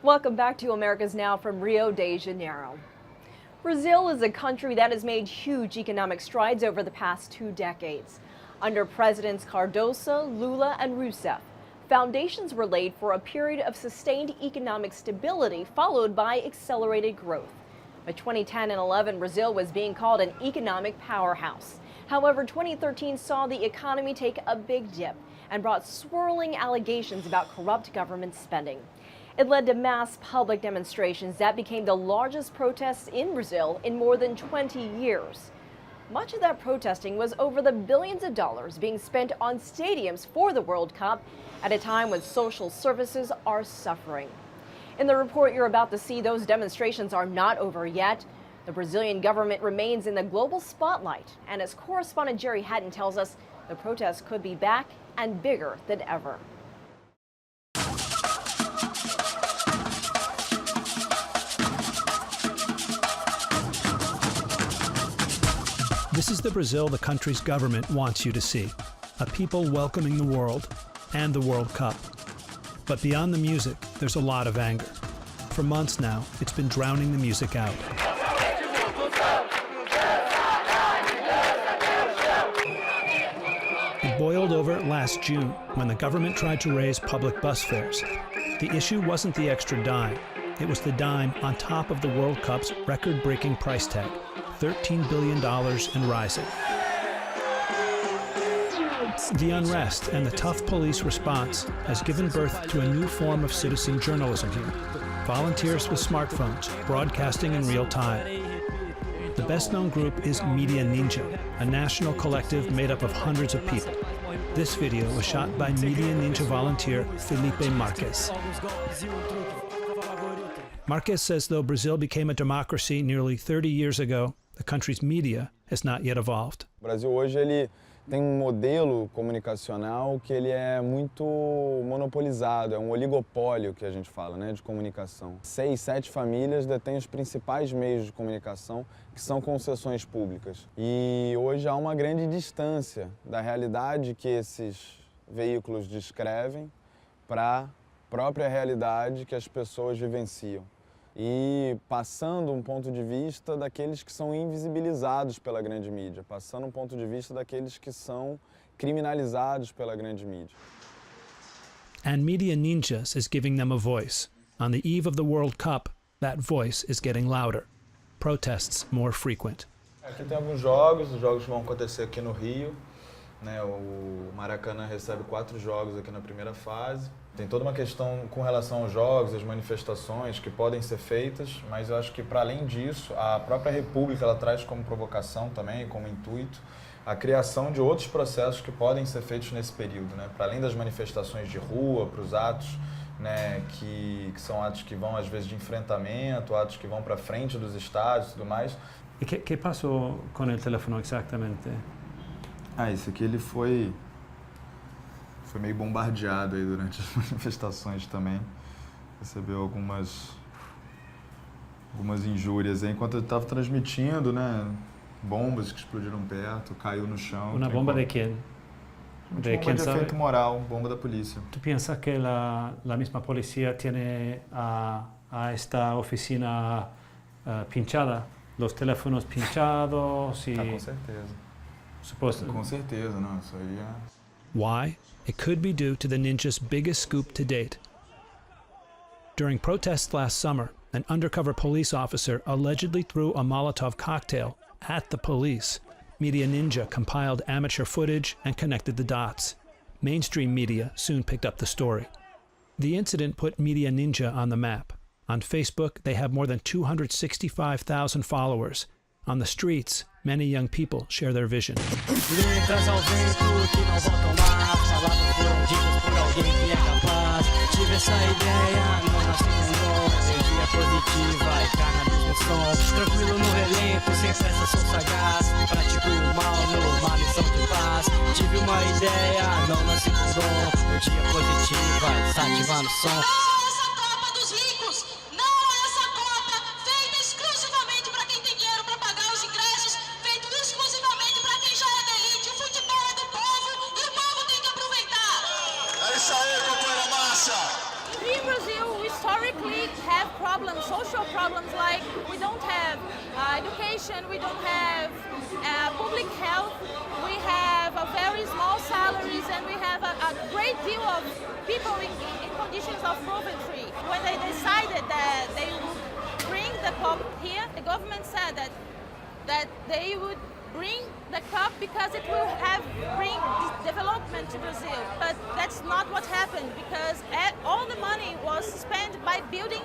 Welcome back to America's Now from Rio de Janeiro. Brazil is a country that has made huge economic strides over the past 2 decades. Under Presidents Cardoso, Lula, and Rousseff, foundations were laid for a period of sustained economic stability followed by accelerated growth. By 2010 and 11, Brazil was being called an economic powerhouse. However, 2013 saw the economy take a big dip and brought swirling allegations about corrupt government spending. It led to mass public demonstrations that became the largest protests in Brazil in more than 20 years. Much of that protesting was over the billions of dollars being spent on stadiums for the World Cup at a time when social services are suffering. In the report you're about to see, those demonstrations are not over yet. The Brazilian government remains in the global spotlight, and as correspondent Gerry Hadden tells us, the protests could be back and bigger than ever. This is the Brazil the country's government wants you to see. A people welcoming the world and the World Cup. But beyond the music, there's a lot of anger. For months now, it's been drowning the music out. It boiled over last June when the government tried to raise public bus fares. The issue wasn't the extra dime. It was the dime on top of the World Cup's record-breaking price tag, $13 billion and rising. The unrest and the tough police response has given birth to a new form of citizen journalism here. Volunteers with smartphones, broadcasting in real time. The best-known group is Media Ninja, a national collective made up of hundreds of people. This video was shot by Media Ninja volunteer Felipe Marques. Marques says though Brazil became a democracy nearly 30 years ago, the country's media has not yet evolved. Brasil hoje ele tem modelo comunicacional que ele é muito monopolizado, é oligopólio que a gente fala, né, de comunicação. 6, 7 famílias detêm os principais meios de comunicação, que são concessões públicas. E hoje há uma grande distância da realidade que esses veículos descrevem para a própria realidade que as pessoas vivenciam. E passando um ponto de vista daqueles que são invisibilizados pela grande mídia, passando um ponto de vista daqueles que são criminalizados pela grande mídia. And Media Ninjas is giving them a voice. On the eve of the World Cup, that voice is getting louder. Protests more frequent. Aqui tem alguns jogos, os jogos vão acontecer aqui no Rio. Né, o Maracanã recebe 4 jogos aqui na primeira fase. Tem toda uma questão com relação aos jogos, às manifestações que podem ser feitas, mas eu acho que para além disso, a própria República ela traz como provocação também, como intuito, a criação de outros processos que podem ser feitos nesse período, né? Para além das manifestações de rua, para os atos, né, que são atos que vão às vezes de enfrentamento, atos que vão para frente dos estádios e tudo mais. E que passou com o telefone exatamente? Esse aqui ele foi meio bombardeado aí durante as manifestações também. Recebeu algumas injúrias aí enquanto ele estava transmitindo, né? Bombas que explodiram perto, caiu no chão. Uma bomba de quem? De bomba de efeito moral, bomba da polícia. ¿Tú piensas que la misma policía tiene a esta oficina pinchada? Los teléfonos pinchados y... Com certeza. Com certeza, não, isso aí é... Why? It could be due to the ninjas' biggest scoop to date. During protests last summer, an undercover police officer allegedly threw a Molotov cocktail at the police. Media Ninja compiled amateur footage and connected the dots. Mainstream media soon picked up the story. The incident put Media Ninja on the map. On Facebook, they have more than 265,000 followers. On the streets, many young people share their vision. historically have problems, social problems, like we don't have education, we don't have public health, we have a very small salaries, and we have a great deal of people in conditions of poverty. When they decided that they would bring the Cup here, the government said that they would bring the Cup because it will bring development to Brazil. But that's not what happened, because all the money was spent by building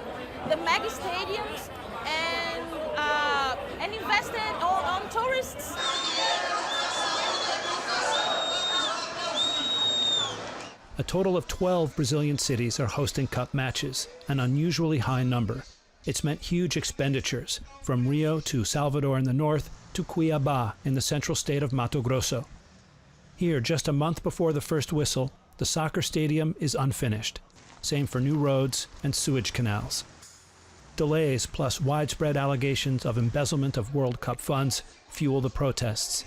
the mega stadiums and invested on tourists. A total of 12 Brazilian cities are hosting Cup matches, an unusually high number. It's meant huge expenditures, from Rio to Salvador in the north to Cuiabá in the central state of Mato Grosso. Here, just a month before the first whistle, the soccer stadium is unfinished. Same for new roads and sewage canals. Delays plus widespread allegations of embezzlement of World Cup funds fuel the protests.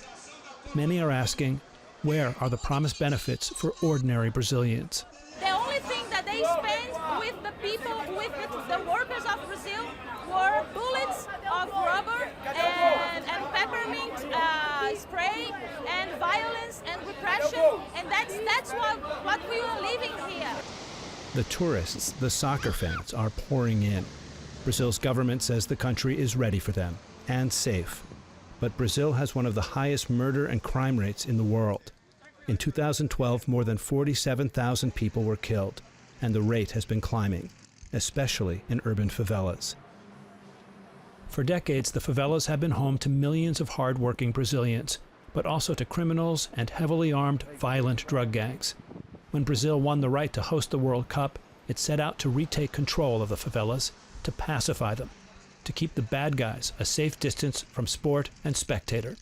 Many are asking, where are the promised benefits for ordinary Brazilians? The only thing that they spent with the people, with the workers of Brazil, were bullets of rubber and peppermint spray and violence and repression, and that's what we were living here. The tourists, the soccer fans, are pouring in. Brazil's government says the country is ready for them and safe. But Brazil has one of the highest murder and crime rates in the world. In 2012, more than 47,000 people were killed, and the rate has been climbing, especially in urban favelas. For decades, the favelas have been home to millions of hard-working Brazilians, but also to criminals and heavily armed, violent drug gangs. When Brazil won the right to host the World Cup, it set out to retake control of the favelas, to pacify them, to keep the bad guys a safe distance from sport and spectator.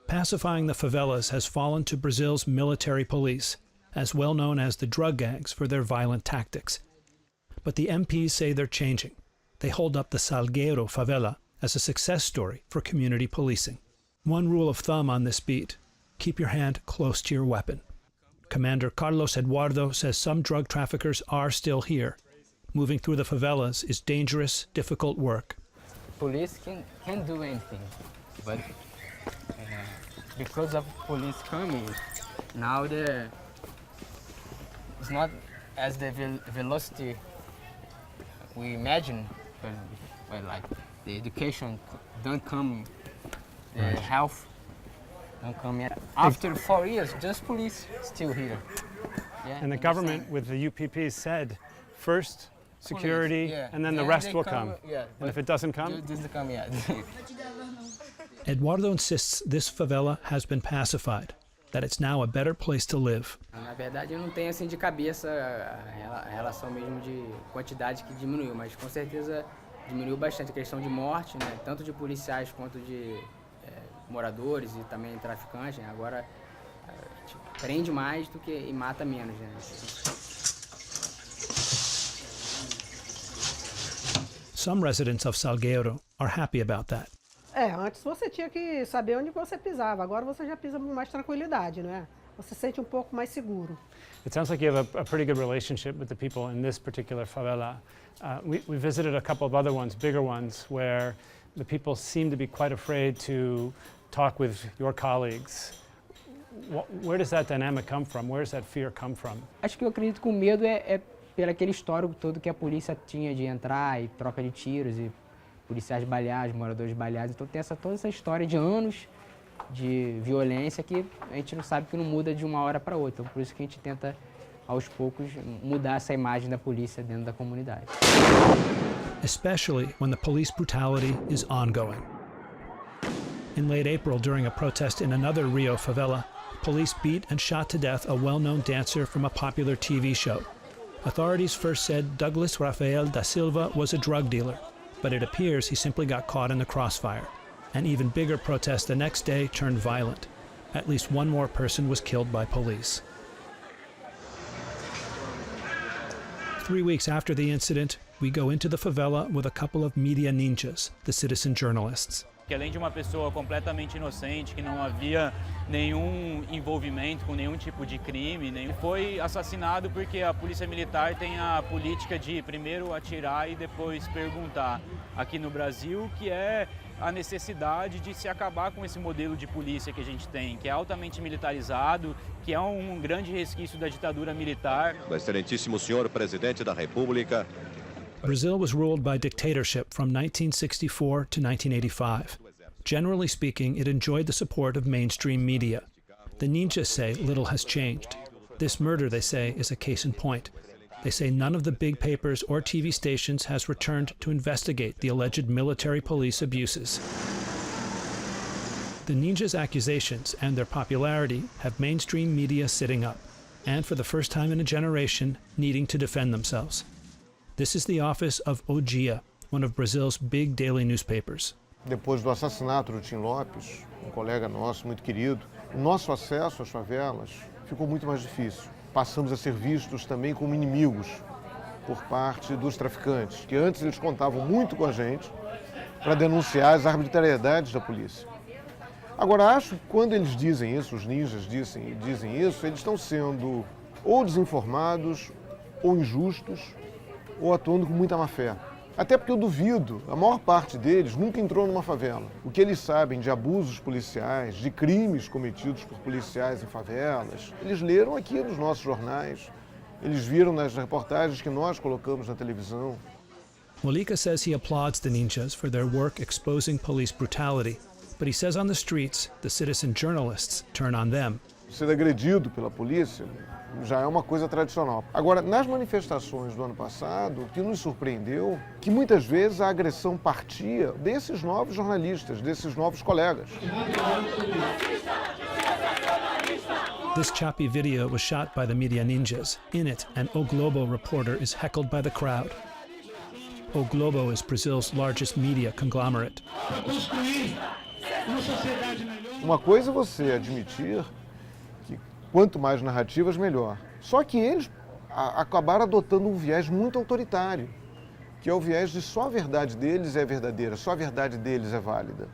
Pacifying the favelas has fallen to Brazil's military police, as well known as the drug gangs for their violent tactics. But the MPs say they're changing. They hold up the Salgueiro favela as a success story for community policing. One rule of thumb on this beat: keep your hand close to your weapon. Commander Carlos Eduardo says some drug traffickers are still here. Moving through the favelas is dangerous, difficult work. Police can do anything, but because of police coming, now it's not as the velocity we imagine, but like the education don't come, the health don't come yet. After 4 years, just police still here. Yeah, and the government with the UPP said, first security, police, yeah. And then the rest will come. Yeah, and if it doesn't come? It doesn't come yet. Eduardo insists this favela has been pacified, that it's now a better place to live. Na verdade, eu não tenho assim de cabeça a relação mesmo de quantidade que diminuiu, mas com certeza diminuiu bastante a questão de morte, né? Tanto de policiais quanto de moradores e também traficantes, né? Agora prende mais do que e mata menos, né? Some residents of Salgueiro are happy about that. Antes você tinha que saber onde você pisava, agora você já pisa com mais tranquilidade, não é? Você se sente pouco mais seguro. It sounds like you have a pretty good relationship with the people in this particular favela. We visited a couple of other ones, bigger ones, where the people seem to be quite afraid to talk with your colleagues. Where does that dynamic come from? Where does that fear come from? Acho que eu acredito que o medo é pelo aquele histórico todo que a polícia tinha de entrar e troca de tiros e policiais baleados, moradores baleados. Então tem toda essa história de anos de violência que a gente não sabe que não muda de uma hora para outra. Então, por isso que a gente tenta, aos poucos, mudar essa imagem da polícia dentro da comunidade. Especially when the police brutality is ongoing. In late April, during a protest in another Rio favela, police beat and shot to death a well-known dancer from a popular TV show. Authorities first said Douglas Rafael da Silva was a drug dealer, but it appears he simply got caught in the crossfire. An even bigger protest the next day turned violent. At least one more person was killed by police. 3 weeks after the incident, we go into the favela with a couple of media ninjas, the citizen journalists, que além de uma pessoa completamente inocente, que não havia nenhum envolvimento com nenhum tipo de crime, foi assassinado porque a polícia militar tem a política de primeiro atirar e depois perguntar. Aqui no Brasil, que é a necessidade de se acabar com esse modelo de polícia que a gente tem, que é altamente militarizado, que é um grande resquício da ditadura militar. Do excelentíssimo senhor presidente da República. Brazil was ruled by dictatorship from 1964 to 1985. Generally speaking, it enjoyed the support of mainstream media. The ninjas say little has changed. This murder, they say, is a case in point. They say none of the big papers or TV stations has returned to investigate the alleged military police abuses. The ninjas' accusations and their popularity have mainstream media sitting up, and for the first time in a generation, needing to defend themselves. This is the office of O Dia, one of Brazil's big daily newspapers. Depois do assassinato do Tim Lopes, um colega nosso muito querido, o nosso acesso às favelas ficou muito mais difícil. Passamos a ser vistos também como inimigos por parte dos traficantes, que antes eles contavam muito com a gente para denunciar as arbitrariedades da polícia. Agora, acho que quando eles dizem isso, os ninjas dizem isso, eles estão sendo ou desinformados, ou injustos, ou atuando com muita má fé. Até porque eu duvido, a maior parte deles nunca entrou numa favela. O que eles sabem de abusos policiais, de crimes cometidos por policiais em favelas, eles leram aqui nos nossos jornais, eles viram nas reportagens que nós colocamos na televisão. Molika says he applauds the ninjas for their work exposing police brutality, but he says on the streets, the citizen journalists turn on them. Ser agredido pela polícia já é uma coisa tradicional. Agora, nas manifestações do ano passado, o que nos surpreendeu é que muitas vezes a agressão partia desses novos jornalistas, desses novos colegas. This choppy video was shot by the media ninjas. In it, an O Globo reporter is heckled by the crowd. O Globo is Brazil's largest media conglomerate. Uma coisa é você admitir que quanto mais narrativas, melhor. Só que eles acabaram adotando um viés muito autoritário, que é o viés de só a verdade deles é verdadeira, só a verdade deles é válida.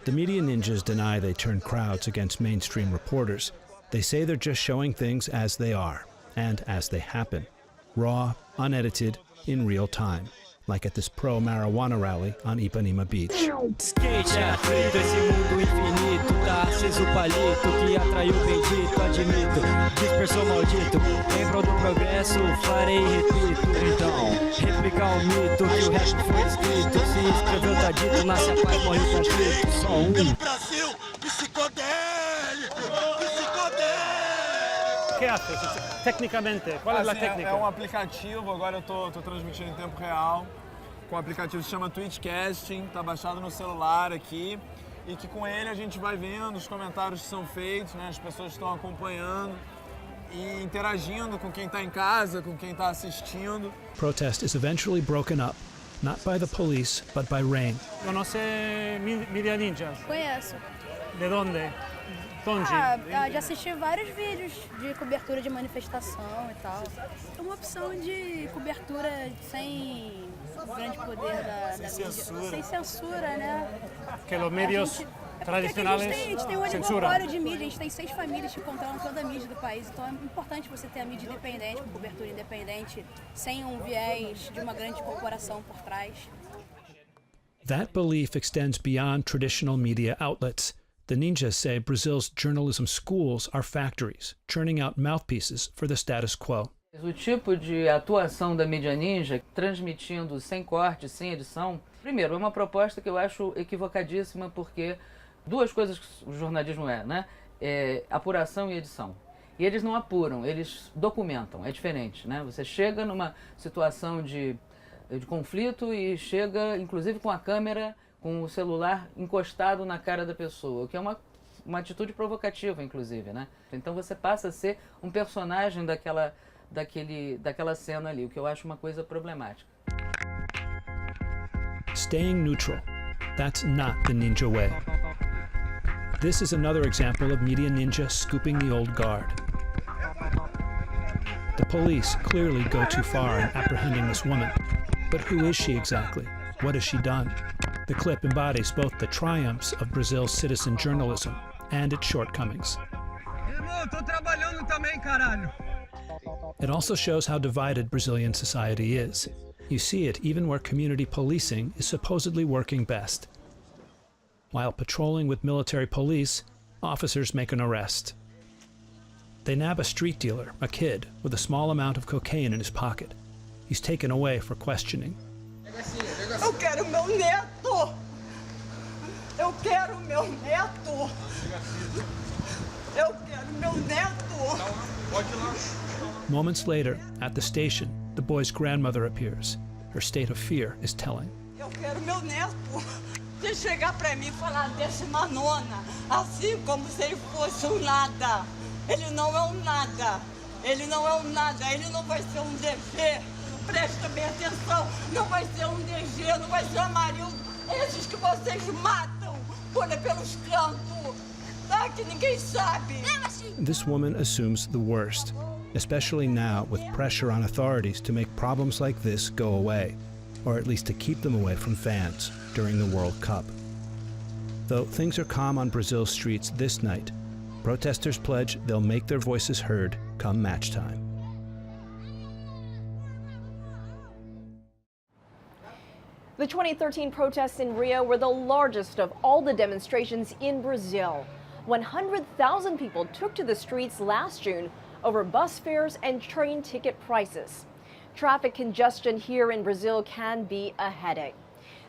The media ninjas deny they turn crowds against mainstream reporters. They say they're just showing things as they are, and as they happen. Raw, unedited, in real time. Like at this pro-marijuana rally on Ipanema Beach. Skate é atrito, esse mundo infinito, tá aceso o palito que atraiu o bendito, admito, dispersou maldito, em prol do progresso, farei e repito, então, replicar o mito que o rap foi escrito, se escreveu tá dito, nasce a paz, morre o conflito, só um. Pelo Brasil, psicodélico, psicodélico! O que haces? Tecnicamente, qual é a técnica? É um aplicativo, agora eu tô transmitindo em tempo real, com um aplicativo que se chama Twitchcasting, tá baixado no celular aqui, e que com ele a gente vai vendo os comentários que são feitos, né? As pessoas estão acompanhando e interagindo com quem está em casa, com quem está assistindo. Protest is eventually broken up, not by the police, but by rain. Conoce Media Ninjas? Conheço. De onde? Já assisti vários vídeos de cobertura de manifestação e tal. É uma opção de cobertura sem grande poder da mídia. Sem censura, né? Que os meios tradicionais a gente tem um oligopólio de mídia, a gente tem 6 famílias que controlam toda a mídia do país, então é importante você ter a mídia independente, com cobertura independente, sem um viés de uma grande corporação por trás. That belief extends beyond traditional media outlets. The ninjas say Brazil's journalism schools are factories, churning out mouthpieces for the status quo. O tipo de atuação da mídia ninja, transmitindo sem corte, sem edição, primeiro, é uma proposta que eu acho equivocadíssima, porque duas coisas que o jornalismo é, né? É apuração e edição. E eles não apuram, eles documentam, é diferente, né? Você chega numa situação de conflito e chega, inclusive, com a câmera, com o celular encostado na cara da pessoa, o que é uma atitude provocativa, inclusive, né? Então você passa a ser um personagem daquela cena ali, o que eu acho uma coisa problemática. Staying neutral. That's not the ninja way. This is another example of media ninja scooping the old guard. The police clearly go too far in apprehending this woman. But who is she exactly? What has she done? The clip embodies both the triumphs of Brazil's citizen journalism and its shortcomings. It also shows how divided Brazilian society is. You see it even where community policing is supposedly working best. While patrolling with military police, officers make an arrest. They nab a street dealer, a kid, with a small amount of cocaine in his pocket. He's taken away for questioning. Eu quero meu neto! Eu quero meu neto! Eu quero meu neto! Moments later, at the station, the boy's grandmother appears. Her state of fear is telling. Eu quero meu neto! Se chegar pra mim e falar deixa uma nona, assim como se ele fosse um nada. Ele não é um nada. Ele não é um nada. Ele não vai ser um DG. Presta bem atenção. Não vai ser um DG, não vai ser um Amarildo. Esses que vocês matam pelos cantos. Tá? Que ninguém sabe. This woman assumes the worst, especially now with pressure on authorities to make problems like this go away, or at least to keep them away from fans during the World Cup. Though things are calm on Brazil's streets this night, protesters pledge they'll make their voices heard come match time. The 2013 protests in Rio were the largest of all the demonstrations in Brazil. 100,000 people took to the streets last June over bus fares and train ticket prices. Traffic congestion here in Brazil can be a headache.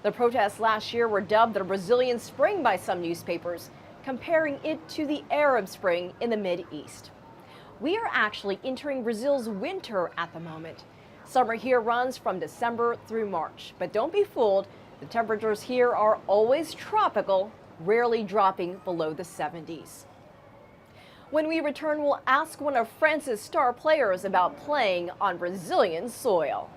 The protests last year were dubbed the Brazilian Spring by some newspapers, comparing it to the Arab Spring in the Mideast. We are actually entering Brazil's winter at the moment. Summer here runs from December through March, but don't be fooled, the temperatures here are always tropical, rarely dropping below the 70s. When we return, we'll ask one of France's star players about playing on Brazilian soil.